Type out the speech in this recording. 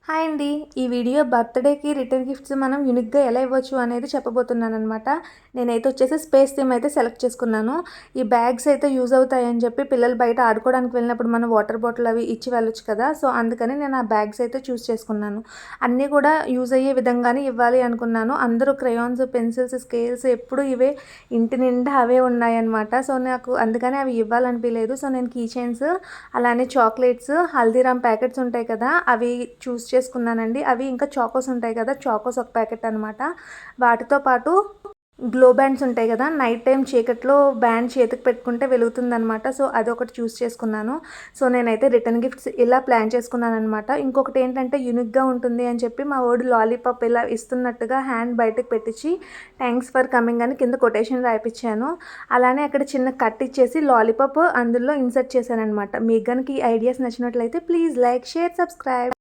Hi అండి. ఈ video బర్త్‌డేకి రిటర్న్ గిఫ్ట్స్ మనం యూనిక్‌గా ఎలా ఇవ్వచ్చు అనేది చెప్పబోతున్నాననమాట. నేనైతే వచ్చేసి స్పేస్ థీమ్ అయితే సెలెక్ట్ చేసుకున్నాను. ఈ బ్యాగ్స్ అయితే యూజ్ అవుతాయని చెప్పి పిల్లలు బయట ఆడుకోవడానికి వెళ్ళినప్పుడు మనం వాటర్ బాటిల్ అవి ఇచ్చి వెళ్ళొచ్చు కదా! సో, అందుకని నేను ఆ బ్యాగ్స్ అయితే చూస్ చేసుకున్నాను. అన్నీ కూడా యూజ్ అయ్యే విధంగానే ఇవ్వాలి అనుకున్నాను. అందరూ క్రేయాన్స్, పెన్సిల్స్, స్కేల్స్ ఎప్పుడు ఇవే ఇంటి నిండా అవే ఉన్నాయన్నమాట. సో, నాకు అందుకని అవి ఇవ్వాలనిపియలేదు. సో, నేను కీ చైన్స్ అలానే చాక్లెట్స్, హల్దీరామ్ ప్యాకెట్స్ ఉంటాయి కదా! అవి చూస్ చేసుకున్నానండి. అవి ఇంకా చాకోస్ ఉంటాయి కదా! చాకోస్ ఒక ప్యాకెట్ అనమాట. వాటితో పాటు గ్లో బ్యాండ్స్ ఉంటాయి కదా! నైట్ టైం చీకట్లో బ్యాండ్ చేతికి పెట్టుకుంటే వెలుగుతుందనమాట. సో, అదొకటి చూస్ చేసుకున్నాను. సో, నేనైతే రిటర్న్ గిఫ్ట్స్ ఇలా ప్లాన్ చేసుకున్నాననమాట. ఇంకొకటి ఏంటంటే యూనిక్‌గా ఉంటుంది అని చెప్పి మా వోడు లాలీపాప్ ఇలా ఇస్తున్నట్టుగా హ్యాండ్ బయటకు పెట్టించి థాంక్స్ ఫర్ కమింగ్ అని కింద కొటేషన్ రాయిపిచ్చాను. అలానే అక్కడ చిన్న కట్ ఇచ్చేసి లాలీపాప్ అందులో ఇన్సర్ట్ చేశాననమాట. మీకు గనుక ఈ ఐడియాస్ నచ్చినట్లయితే ప్లీజ్ లైక్, షేర్, సబ్స్క్రైబ్.